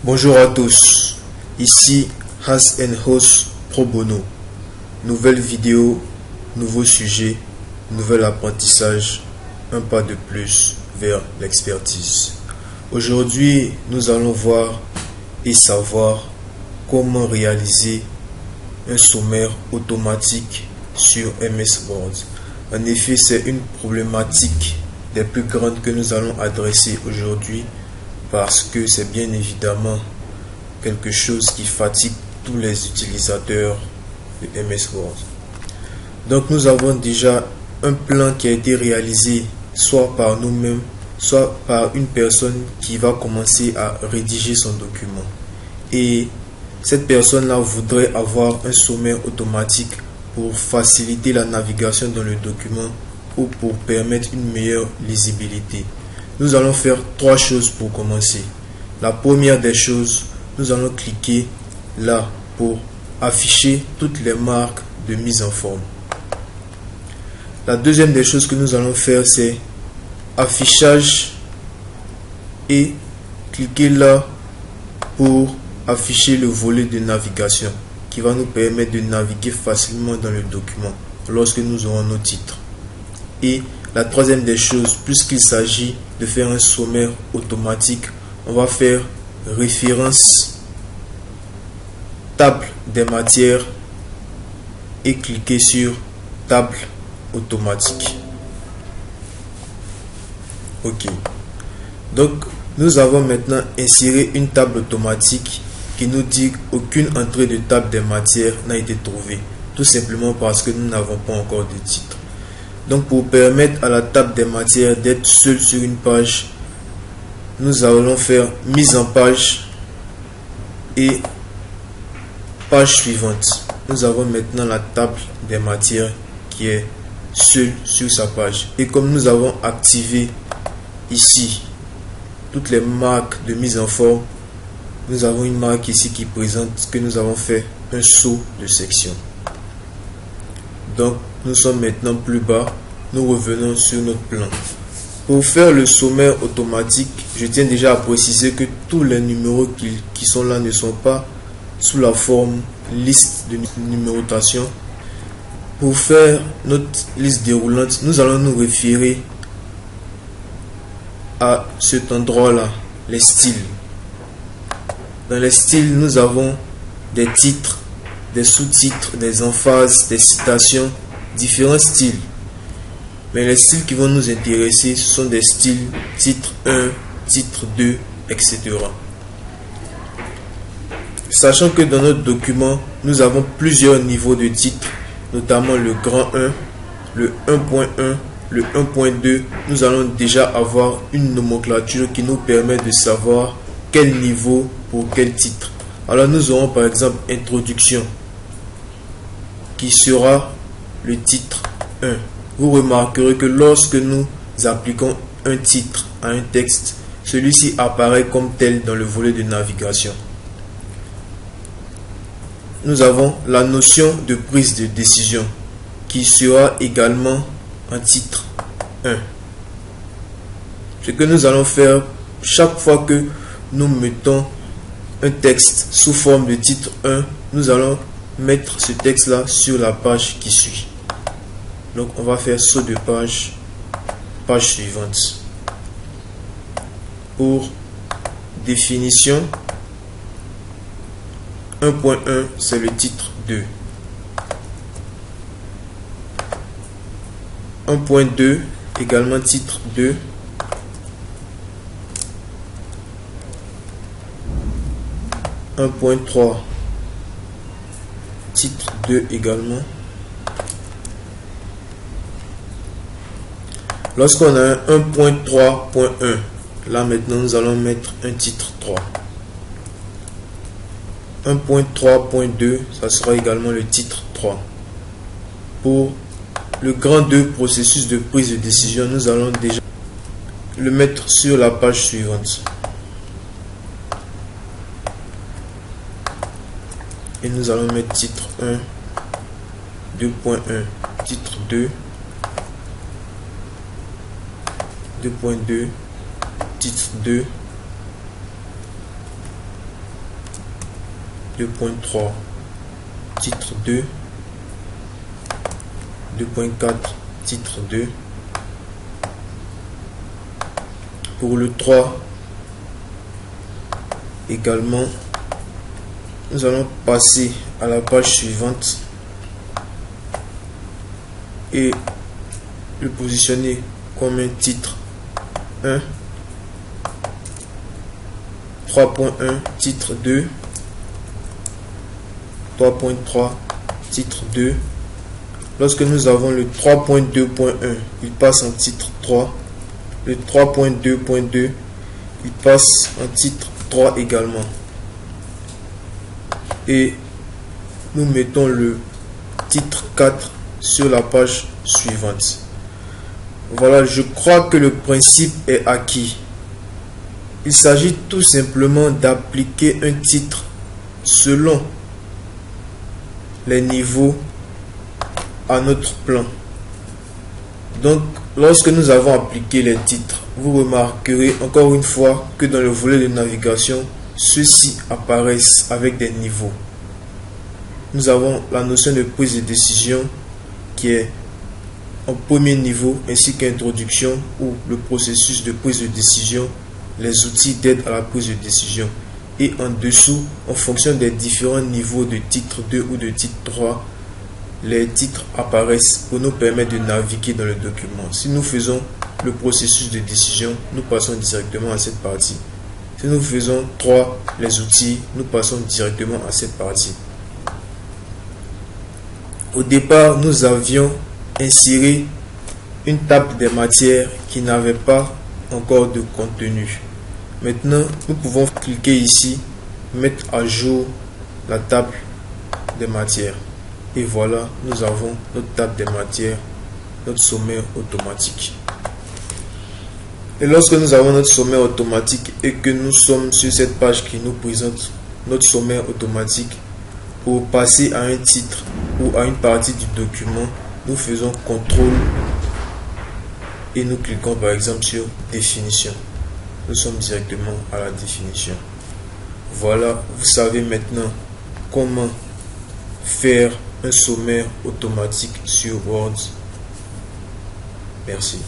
Bonjour à tous, ici Has and Host Pro Bono. Nouvelle vidéo, nouveau sujet, nouvel apprentissage, un pas de plus vers l'expertise. Aujourd'hui, nous allons voir et savoir comment réaliser un sommaire automatique sur MS Word. En effet, c'est une problématique des plus grandes que nous allons adresser aujourd'hui parce que c'est bien évidemment quelque chose qui fatigue tous les utilisateurs de MS Word. Donc nous avons déjà un plan qui a été réalisé soit par nous-mêmes, soit par une personne qui va commencer à rédiger son document. Et cette personne-là voudrait avoir un sommaire automatique pour faciliter la navigation dans le document ou pour permettre une meilleure lisibilité. Nous allons faire trois choses pour commencer. La première des choses, nous allons cliquer là pour afficher toutes les marques de mise en forme. La deuxième des choses que nous allons faire, c'est affichage et cliquer là pour afficher le volet de navigation qui va nous permettre de naviguer facilement dans le document lorsque nous aurons nos titres. Et la troisième des choses, puisqu'il s'agit de faire un sommaire automatique, on va faire référence table des matières et cliquer sur table automatique. Ok. Donc, nous avons maintenant inséré une table automatique qui nous dit qu'aucune entrée de table des matières n'a été trouvée, tout simplement parce que nous n'avons pas encore de titre. Donc pour permettre à la table des matières d'être seule sur une page, nous allons faire mise en page et page suivante. Nous avons maintenant la table des matières qui est seule sur sa page. Et comme nous avons activé ici toutes les marques de mise en forme, nous avons une marque ici qui présente que nous avons fait un saut de section. Donc nous sommes maintenant plus bas, nous revenons sur notre plan. Pour faire le sommaire automatique, je tiens déjà à préciser que tous les numéros qui sont là ne sont pas sous la forme liste de numérotation. Pour faire notre liste déroulante, nous allons nous référer à cet endroit-là, les styles. Dans les styles, nous avons des titres, des sous-titres, des emphases, des citations, différents styles. Mais les styles qui vont nous intéresser, ce sont des styles titre 1, titre 2, etc. Sachant que dans notre document, nous avons plusieurs niveaux de titres, notamment le grand 1, le 1.1, le 1.2, nous allons déjà avoir une nomenclature qui nous permet de savoir quel niveau pour quel titre. Alors nous aurons par exemple introduction qui sera le titre 1. Vous remarquerez que lorsque nous appliquons un titre à un texte, celui-ci apparaît comme tel dans le volet de navigation. Nous avons la notion de prise de décision qui sera également un titre 1. Ce que nous allons faire chaque fois que nous mettons un texte sous forme de titre 1, nous allons mettre ce texte là sur la page qui suit. Donc on va faire saut de page, page suivante. Pour définition, 1.1 c'est le titre 2. 1.2 également titre 2. 1.3 titre 2 également. Lorsqu'on a un 1.3.1, là maintenant nous allons mettre un titre 3. 1.3.2, ça sera également le titre 3. Pour le grand 2 processus de prise de décision, nous allons déjà le mettre sur la page suivante. Et nous allons mettre titre 1, 2.1, titre 2, 2.2, titre 2, 2.3, titre 2, 2.4, titre 2. Pour le 3, également, nous allons passer à la page suivante et le positionner comme un titre 1, 3.1, titre 2, 3.3, titre 2. Lorsque nous avons le 3.2.1, il passe en titre 3. Le 3.2.2, il passe en titre 3 également. Et nous mettons le titre 4 sur la page suivante. Voilà, je crois que le principe est acquis. Il s'agit tout simplement d'appliquer un titre selon les niveaux à notre plan. Donc, lorsque nous avons appliqué les titres, vous remarquerez encore une fois que dans le volet de navigation, ceux-ci apparaissent avec des niveaux. Nous avons la notion de prise de décision qui est en premier niveau, ainsi qu'introduction ou le processus de prise de décision, les outils d'aide à la prise de décision. Et en dessous, en fonction des différents niveaux de titre 2 ou de titre 3, les titres apparaissent pour nous permettre de naviguer dans le document. Si nous faisons le processus de décision, nous passons directement à cette partie. Si nous faisons 3, les outils, nous passons directement à cette partie. Au départ, nous avions inséré une table des matières qui n'avait pas encore de contenu. Maintenant, nous pouvons cliquer ici, mettre à jour la table des matières. Et voilà, nous avons notre table des matières, notre sommaire automatique. Et lorsque nous avons notre sommaire automatique et que nous sommes sur cette page qui nous présente notre sommaire automatique, pour passer à un titre ou à une partie du document, nous faisons CTRL et nous cliquons par exemple sur définition. Nous sommes directement à la définition. Voilà, vous savez maintenant comment faire un sommaire automatique sur Word. Merci.